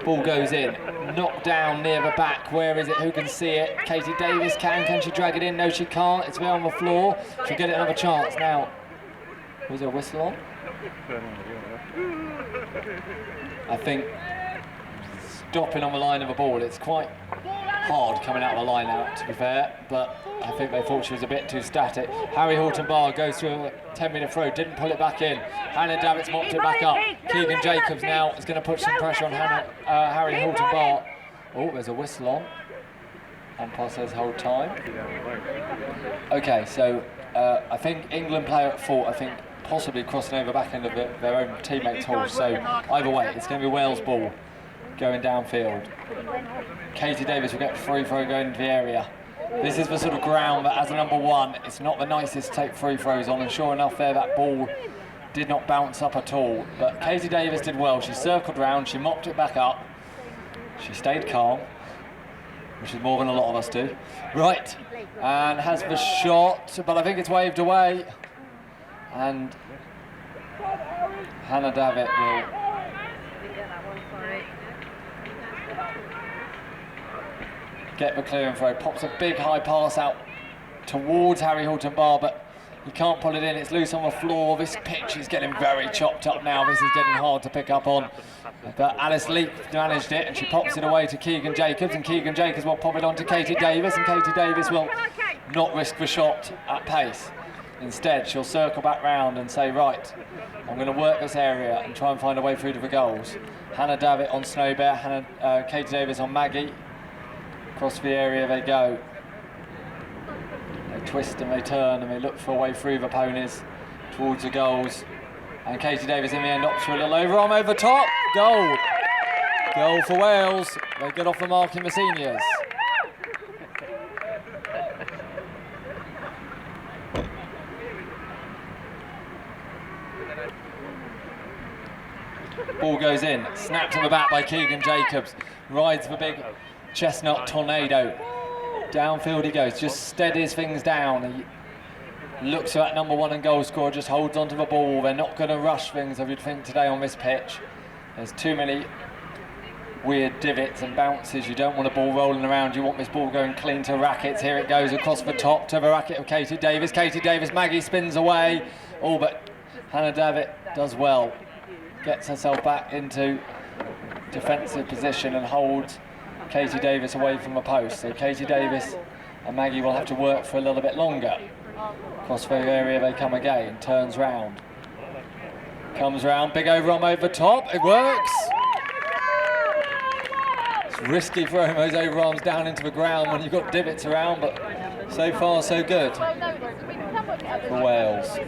Ball goes in, knocked down near the back. Where is it? Who can see it? Katie Davis can. Can she drag it in? No, she can't. It's there on the floor. She'll get it another chance now. Was there a whistle on? I think stopping on the line of the ball. It's quite hard coming out of the line out, to be fair, but I think they thought she was a bit too static. Harry Horton-Barr goes through a 10-metre throw, didn't pull it back in. Hannah Davitt's mopped it back up. Keegan Jacobs now is going to put some pressure on Harry Horton-Barr. Oh, there's a whistle on. Umpire says hold time. Okay, so I think England play at fault. I think possibly crossing over back end of their own teammates' horse. So either way, it's going to be Wales ball going downfield. Katie Davis will get a free throw going into the area. This is the sort of ground that, as a number one, it's not the nicest to take free throws on, and sure enough there, that ball did not bounce up at all. But Katie Davis did well. She circled round, she mopped it back up, she stayed calm, which is more than a lot of us do. Right, and has the shot, but I think it's waved away. And Hannah Davitt will get the clearing throw, pops a big high pass out towards Harry Horton-Barr, but he can't pull it in. It's loose on the floor. This pitch is getting very chopped up now. This is getting hard to pick up on. But Alice Leake managed it, and she pops it away to Keegan Jacobs, and Keegan Jacobs will pop it on to Katie Davis, and Katie Davis will not risk the shot at pace. Instead, she'll circle back round and say, right, I'm going to work this area and try and find a way through to the goals. Hannah Davitt on Snow Bear, Katie Davis on Maggie. Across the area they go. They twist and they turn and they look for a way through the ponies towards the goals. And Katie Davis in the end opts for a little overarm over top. Goal. Goal for Wales. They get off the mark in the seniors. Ball goes in, snapped to the back by Keegan Jacobs, rides the big chestnut tornado. Downfield he goes, just steadies things down. He looks for that number one and goal scorer, just holds onto the ball. They're not going to rush things, I would think, today on this pitch. There's too many weird divots and bounces. You don't want a ball rolling around. You want this ball going clean to rackets. Here it goes across the top to the racket of Katie Davis. Katie Davis, Maggie spins away. Oh, but Hannah Davitt does well. Gets herself back into defensive position and holds Katie Davis away from the post. So Katie Davis and Maggie will have to work for a little bit longer. Across the area they come again, turns round. Comes round, big overarm over top, it works! It's risky throwing those overarms down into the ground when you've got divots around, but so far so good for Wales.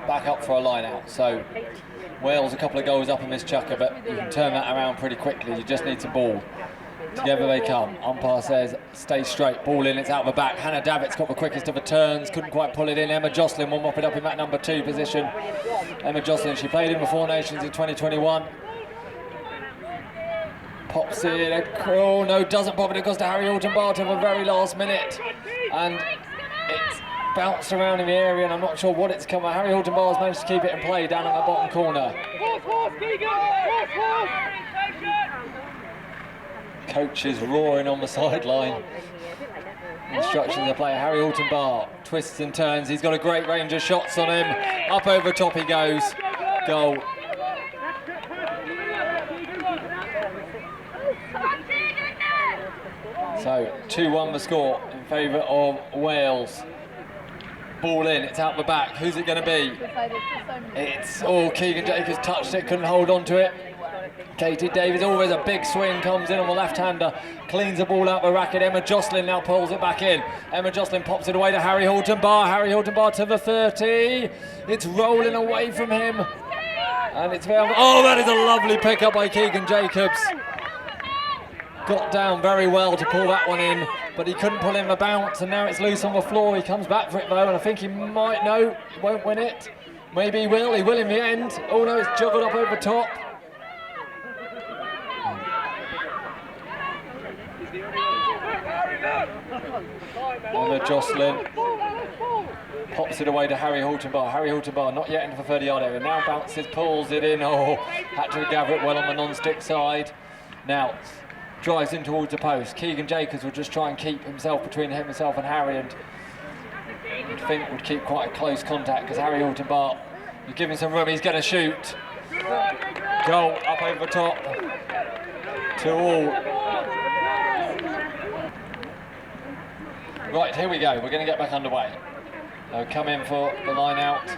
Back up for a line out, so Wales a couple of goals up in this chukker, but you can turn that around pretty quickly. You just need some ball. Together they come. Umpire says stay straight, ball in, it's out the back. Hannah Davitt's got the quickest of the turns, couldn't quite pull it in. Emma Jocelyn will mop it up in that number 2 position. Emma Jocelyn, she played in the Four Nations in 2021. Pops in, oh no, doesn't pop it, it goes to Harry Horton-Barr to the very last minute. And it's bounced around in the area, and I'm not sure what it's come at. Harry Horton-Barr's managed to keep it in play down in the bottom corner. Coach is roaring on the sideline. Instructions the player. Harry Horton-Barr twists and turns. He's got a great range of shots on him. Up over top he goes. Goal. So 2-1 the score in favour of Wales. Ball in, it's out the back. Who's it going to be? It's, oh, Keegan Jacobs touched it, couldn't hold on to it. Katie Davis, always a big swing, comes in on the left-hander, cleans the ball out the racket. Emma Jocelyn now pulls it back in. Emma Jocelyn pops it away to Harry Horton-Barr. Harry Horton-Barr to the 30. It's rolling away from him. And it's very, oh, that is a lovely pick-up by Keegan Jacobs. Got down very well to pull that one in, but he couldn't pull in the bounce, and now it's loose on the floor. He comes back for it though, and I think he might, no, won't win it. Maybe he will in the end. Oh no, it's juggled up over top. Emma Jocelyn Pops it away to Harry Hortonbar. Harry Hortonbar not yet into the 30-yard area. Now bounces, pulls it in. Oh, had to gather it well on the non-stick side. Now drives in towards the post. Keegan Jacobs will just try and keep himself between himself and Harry, and you'd think would keep quite a close contact because Harry Hortonbar is giving some room. He's going to shoot. Goal up over the top. 2-2. Right, here we go. We're going to get back underway. They'll come in for the line out.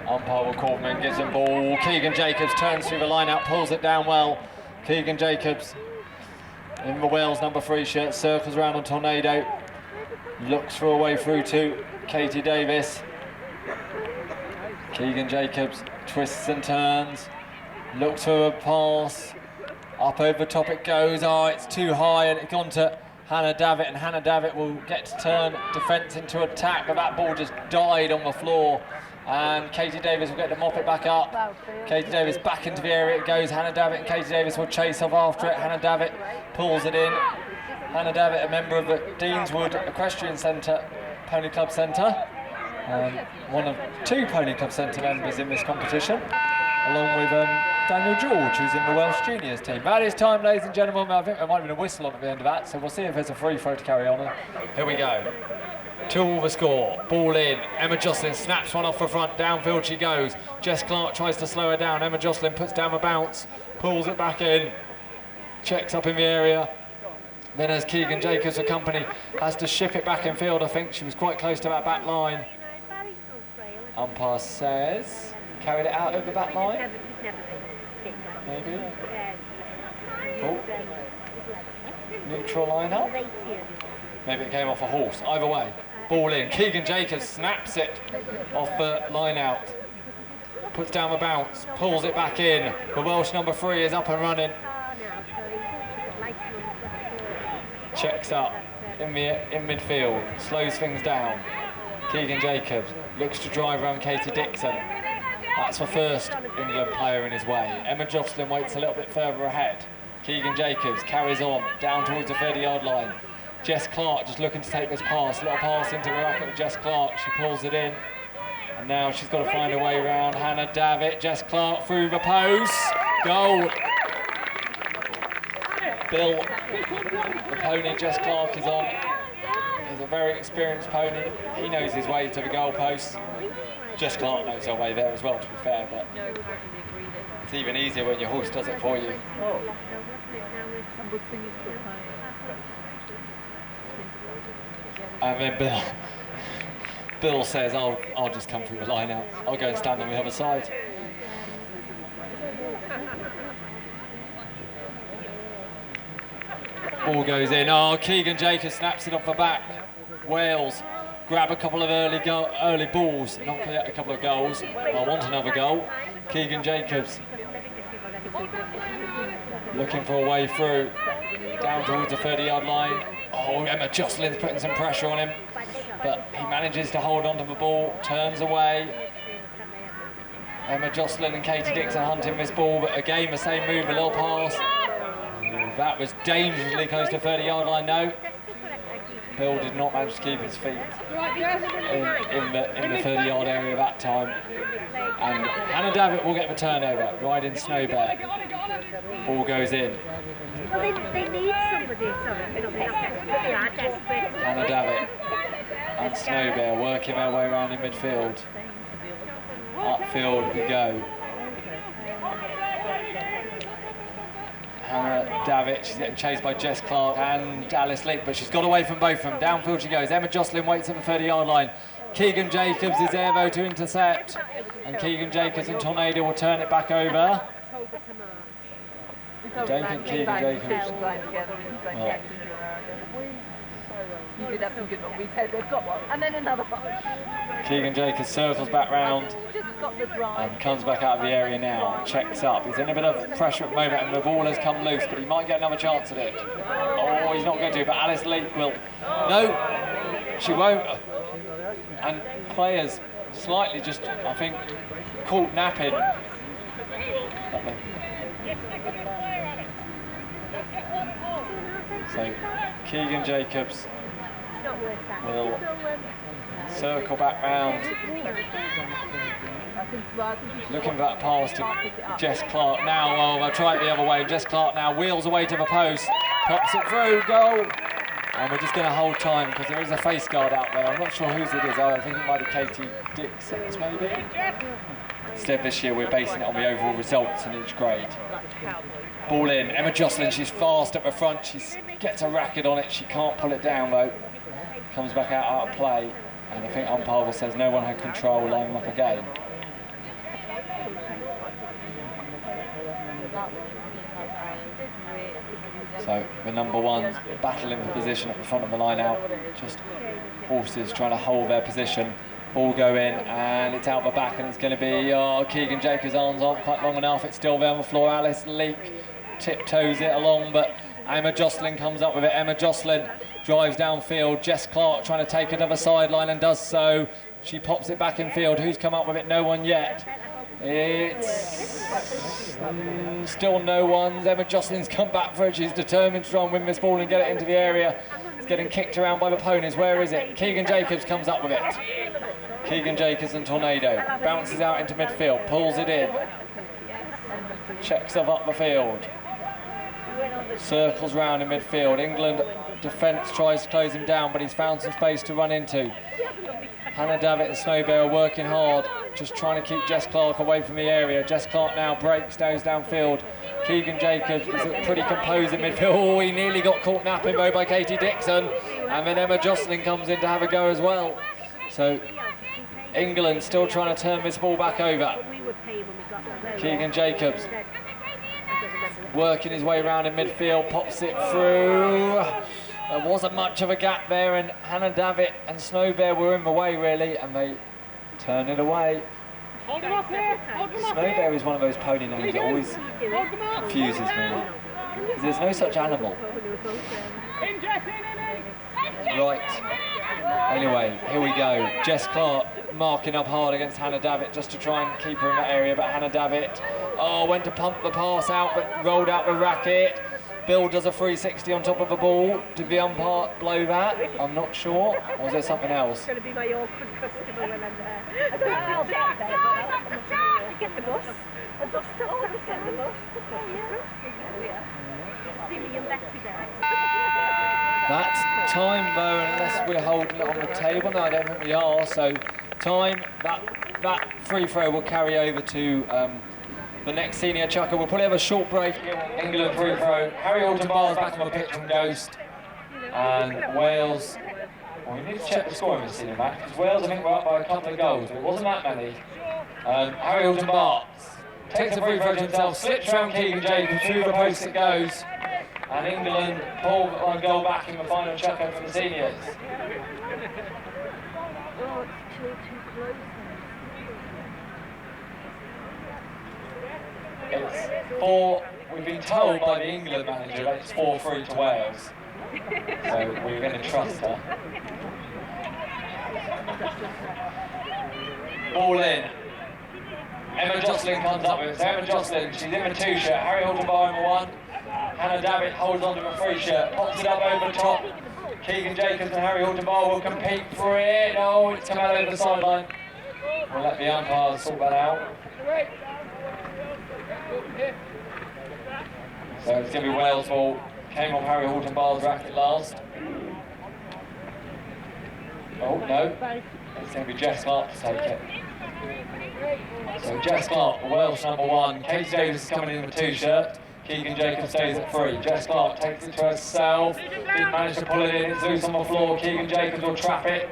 Umpire will call them in, gives them ball. Keegan Jacobs turns through the line out, pulls it down well. Keegan Jacobs in the Wales number 3 shirt, circles around on Tornado. Looks for a way through to Katie Davis. Keegan Jacobs twists and turns. Looks for a pass. Up over the top it goes. Oh, it's too high and it's gone to Hannah Davitt, and Hannah Davitt will get to turn defence into attack, but that ball just died on the floor. And Katie Davis will get to mop it back up. Katie Davis back into the area it goes. Hannah Davitt and Katie Davis will chase off after it. Hannah Davitt pulls it in. Hannah Davitt, a member of the Deanswood Equestrian Centre, Pony Club Centre. One of 2 Pony Club Centre members in this competition, along with Daniel George, who's in the Welsh Juniors team. That is time, ladies and gentlemen. I think there might have been a whistle on at the end of that, so we'll see if there's a free throw to carry on. Here we go. 2-2 the score. Ball in. Emma Jocelyn snaps one off the front. Downfield she goes. Jess Clark tries to slow her down. Emma Jocelyn puts down a bounce, pulls it back in, checks up in the area. Then as Keegan Jacobs' company has to ship it back in field, I think she was quite close to that back line. Umpire says carried it out over the back line. Maybe. Oh. Neutral line up. Maybe it came off a horse. Either way, ball in. Keegan Jacobs snaps it off the line out. Puts down the bounce, pulls it back in. The Welsh number 3 is up and running. Checks up in midfield, slows things down. Keegan Jacobs looks to drive around Katie Dixon. That's the first England player in his way. Emma Jocelyn waits a little bit further ahead. Keegan Jacobs carries on down towards the 30-yard line. Jess Clark just looking to take this pass. Little pass into the racket of Jess Clark. She pulls it in. And now she's got to find a way around Hannah Davitt. Jess Clark through the post. Goal. Bill, the pony Jess Clark is on. He's a very experienced pony. He knows his way to the goal post. Jess Clark knows her way there as well, to be fair, but it's even easier when your horse does it for you. And then Bill says, I'll just come through the line out. I'll go and stand on the other side. Ball goes in. Oh, Keegan Jacobs snaps it off the back. Wales grab a couple of early balls, not get a couple of goals. I want another goal. Keegan Jacobs looking for a way through, down towards the 30-yard line. Oh, Emma Jocelyn's putting some pressure on him, but he manages to hold onto the ball, turns away. Emma Jocelyn and Katie Dixon hunting this ball, but again the same move, a little pass. That was dangerously close to the 30-yard line. No, Bill did not manage to keep his feet in the 30-yard area that time. And Hannah Davitt will get the turnover, riding Snow Bear. Ball goes in. They need somebody. Hannah Davitt and Snow Bear working their way around in midfield. Upfield we go. Hannah Davitt, she's getting chased by Jess Clark and Alice Leake, but she's got away from both of them. Downfield she goes. Emma Jocelyn waits at the 30-yard line. Keegan Jacobs is there though to intercept, and Keegan Jacobs and Tornado will turn it back over. I don't think Keegan Jacobs. Well, You did have some good one. We said they've got one, and then another one. Keegan Jacobs circles back round and comes back out of the area now. Checks up. He's in a bit of pressure at the moment, and the ball has come loose, but he might get another chance at it. Oh, he's not going to, but Alice Leake will. No, she won't. And players slightly just, I think, caught napping. So Keegan Jacobs will circle back round. Looking for that pass to Jess Clark now. Well, they'll try it the other way. Jess Clark now wheels away to the post, pops it through, goal. And we're just going to hold time because there is a face guard out there. I'm not sure whose it is. I think it might be Katie Dixon's maybe. Instead this year we're basing it on the overall results in each grade. Ball in, Emma Jocelyn, she's fast at the front. She gets a racket on it. She can't pull it down though. Comes back out of play. And I think umpire says no one had control, line them up again. So the number one's battling for position at the front of the line out. Just horses trying to hold their position. Ball go in and it's out the back and it's going to be Keegan Jacobs' arms aren't quite long enough. It's still there on the floor. Alice Leak tiptoes it along, but Emma Jocelyn comes up with it. Emma Jocelyn drives downfield. Jess Clark trying to take another sideline and does so. She pops it back in field. Who's come up with it? No one yet. It's still no one. Emma Jocelyn's come back for it. She's determined to try and win this ball and get it into the area. It's getting kicked around by the ponies. Where is it? Keegan Jacobs comes up with it. Keegan Jacobs and Tornado. Bounces out into midfield. Pulls it in. Checks up the field. Circles round in midfield. England defence tries to close him down, but he's found some space to run into. Hannah Davitt and Snowbear are working hard, just trying to keep Jess Clark away from the area. Jess Clark now breaks, goes downfield. Keegan Jacobs is pretty composed in midfield. Oh, he nearly got caught napping though by Katie Dixon. And then Emma Jocelyn comes in to have a go as well. So England still trying to turn this ball back over. Keegan Jacobs working his way around in midfield, pops it through. There wasn't much of a gap there, and Hannah Davitt and Snowbear were in the way really, and they turn it away. Snowbear is one of those pony names that always confuses me, because there's no such animal. Right, anyway, here we go. Jess Clark marking up hard against Hannah Davitt just to try and keep her in that area, but Hannah Davitt, went to pump the pass out, but rolled out the racket. Bill does a 360 on top of the ball. Did the umpire blow that? I'm not sure. Or was there something else? It's going to be my awkward customer when I'm there. I don't know how to get there, but get the bus. The bus stops and send the bus. Silly and Betty there. That's time though, unless we're holding it on the table. No, I don't think we are. So time, that free throw will carry over to the next senior chucker. We'll probably have a short break here. England free throw. Harry Alton-Barr's back on the pitch from Ghost. And Wales, well, we need to check the score in the senior match, because Wales, I think, were up by a couple of goals, but it wasn't that many. Harry Alton-Barr takes a free throw to himself, slips around Keegan Jacobs, through the post it goes. And England pull one goal back in the final chucker for the seniors. It's 4, we've been told by the England manager that it's 4-3 to Wales. So we're going to trust her. Ball in. Emma Jocelyn comes up with it. So Emma Jocelyn, she's in the 2 shirt. Harry Alton-Barr in the 1. Hannah Davitt holds on to the 3 shirt. Pops it up over the top. Keegan Jacobs and Harry Alton-Barr will compete for it. Oh, it's come out over the sideline. We'll let the umpires sort that out. So it's going to be Wales ball. Came off Harry Alton-Barr's racket last. Oh, no. It's going to be Jess Clark to take it. So Jess Clark, Wales number 1. Katie Davis is coming in with 2 shirt. Keegan Jacobs stays at 3. Jess Clark takes it to herself. Didn't manage to pull it in. It's loose on the floor. Keegan Jacobs will trap it.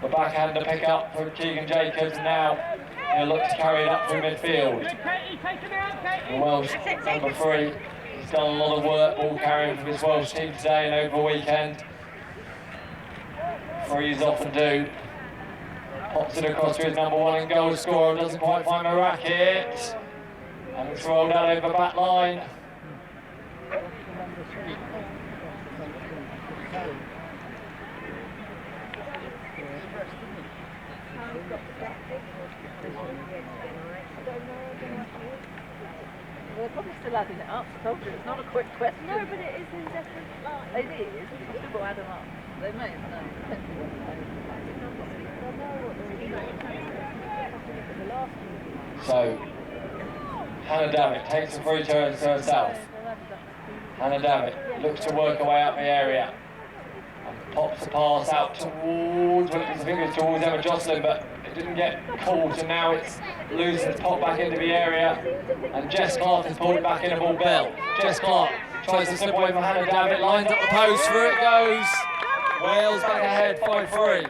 The backhand to pick up for Keegan Jacobs now. He'll look to carry it up through midfield. The Welsh number 3. He's done a lot of work ball carrying for his Welsh team today and over the weekend. 3's off and do. Pops it across to his number 1 and goal scorer. Doesn't quite find the racket. And it's rolled out over the back line. they're probably still adding it up. I told you, it's not a quick question. No, but it is in different lines. It is. I've still got to add them up. They may have known. Depends on what they know. So, Hannah Davitt takes the free turns to herself. Hannah Davitt looks to work her way up the area. And pops the pass out towards, well, his fingers towards Emma Jocelyn, but it didn't get caught, and now it's loose and popped back into the area. And Jess Clark has pulled it back in a ball bell. Jess Clark tries to slip away from Hannah Davitt, lines up the post, through it goes. Wales back ahead, 5-3.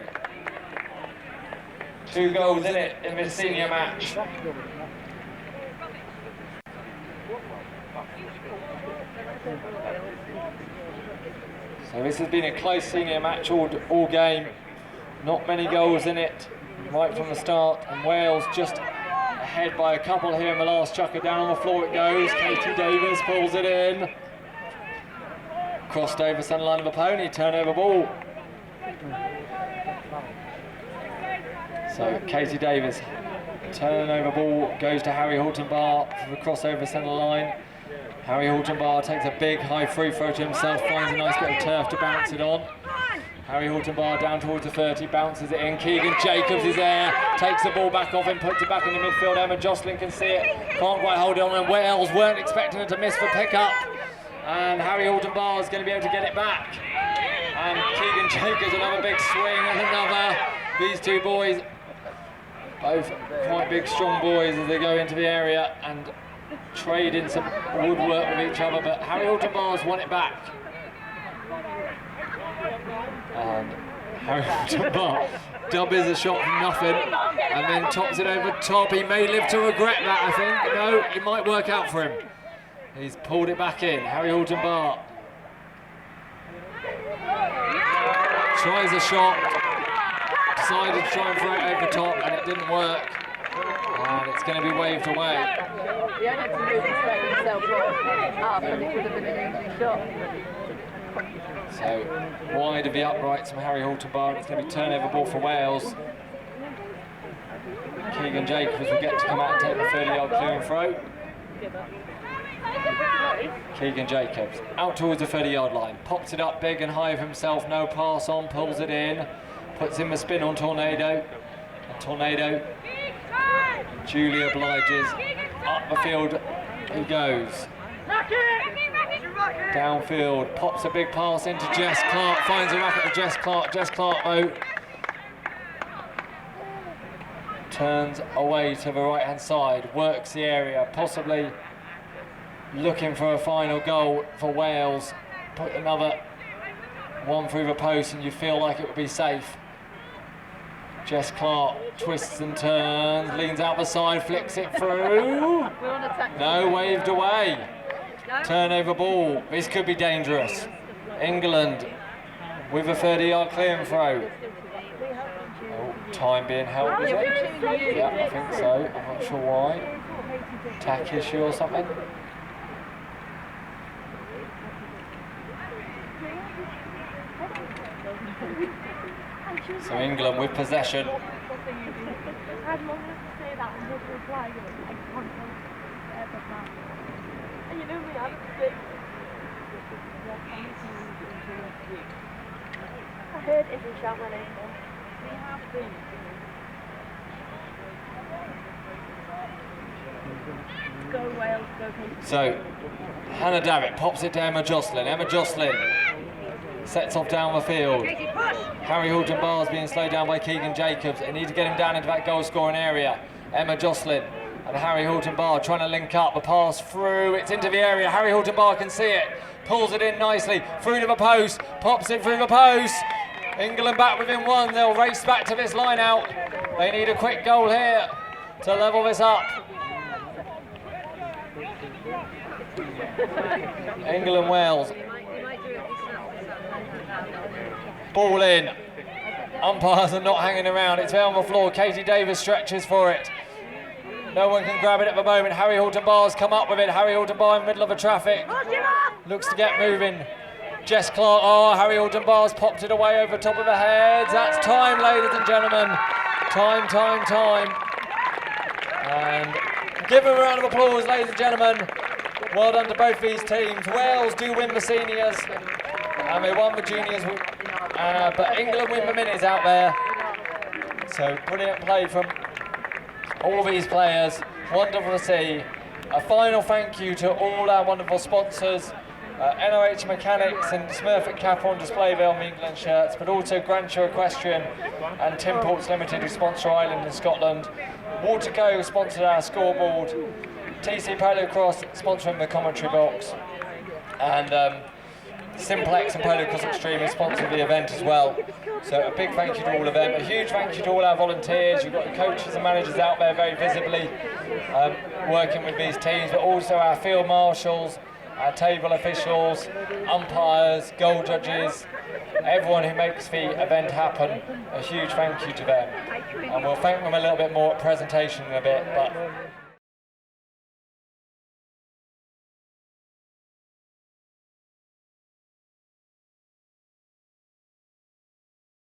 2 goals in it in this senior match. So this has been a close senior match all game. Not many goals in it right from the start, and Wales just ahead by a couple here in the last chucker. Down on the floor it goes. Katie Davis pulls it in. Crossed over centre line of a pony, turnover ball. So Katie Davis, turnover ball goes to Harry Horton-Bar for the crossover centre line. Harry Horton-Bar takes a big high free throw to himself, finds a nice bit of turf to bounce it on. Harry Horton-Bar down towards the 30, bounces it in. Keegan Jacobs is there, takes the ball back off him, puts it back in the midfield. Emma Jocelyn can see it, can't quite hold it on, and Wales weren't expecting her to miss for pickup. And Harry Horton-Bar is going to be able to get it back. And Keegan Jacobs, another big swing, and another. These two boys, both quite big, strong boys as they go into the area and trade in some woodwork with each other, but Harry Horton-Bar's won it back. And Harry Horton-Bar doubles a shot from nothing and then tops it over top. He may live to regret that, I think. No, it might work out for him. He's pulled it back in. Harry Horton-Bar tries a shot, decided to try and throw it over the top, and it didn't work. And it's going to be waved away. He only had to move and straighten himself up, and it would have been an easy shot. So wide of the uprights from Harry Horton-Bar, it's going to be turnover ball for Wales. Keegan Jacobs will get to come out and take the 30-yard clearing throw. Keegan Jacobs out towards the 30-yard line, pops it up big and high of himself, no pass on, pulls it in, puts in the spin on Tornado. And Tornado duly obliges, up the field he goes. Downfield, pops a big pass into Jess Clark, finds a racket to Jess Clark. Jess Clark, though, turns away to the right-hand side, works the area, possibly looking for a final goal for Wales. Put another one through the post and you feel like it would be safe. Jess Clark twists and turns, leans out the side, flicks it through. No, waved away. Turnover ball. This could be dangerous. England with a 30-yard clearing throw. Oh, time being held, is it? Yeah, I think so. I'm not sure why. Tack issue or something. So England with possession. I heard Izzy shout my name. We have been. Go Wales, go Katie. So Hannah Davitt pops it to Emma Jocelyn. Emma Jocelyn sets off down the field. Harry Horton-Bar is being slowed down by Keegan Jacobs. They need to get him down into that goal scoring area. Emma Jocelyn and Harry Horton-Bar trying to link up. A pass through, it's into the area. Harry Horton-Bar can see it, pulls it in nicely, through to the post, pops it through the post. England back within one, they'll race back to this line out. They need a quick goal here to level this up. England, Wales. Ball in. Umpires are not hanging around. It's there on the floor. Katie Davis stretches for it. No one can grab it at the moment. Harry Horton-Bar's come up with it. Harry Horton-Bar in the middle of the traffic. Looks to get moving. Jess Clark. Oh, Harry Horton-Bar's popped it away over the top of the heads. That's time, ladies and gentlemen. Time. And give him a round of applause, ladies and gentlemen. Well done to both these teams. Wales do win the seniors, and they won the juniors, but England win the minis out there. So brilliant play from all these players. Wonderful to see. A final thank you to all our wonderful sponsors, NOH Mechanics and Smurfit Cap on display there on the England shirts, but also Grandshire Equestrian and Tim Ports Limited, who sponsor Ireland and Scotland. Waterco, who sponsored our scoreboard. TC Polocrosse sponsoring the commentary box. And Simplex and Polocrosse Extreme, who sponsored the event as well. So a big thank you to all of them. A huge thank you to all our volunteers. You've got the coaches and managers out there very visibly working with these teams, but also our field marshals, our table officials, umpires, goal judges, everyone who makes the event happen. A huge thank you to them. And we'll thank them a little bit more at presentation in a bit. But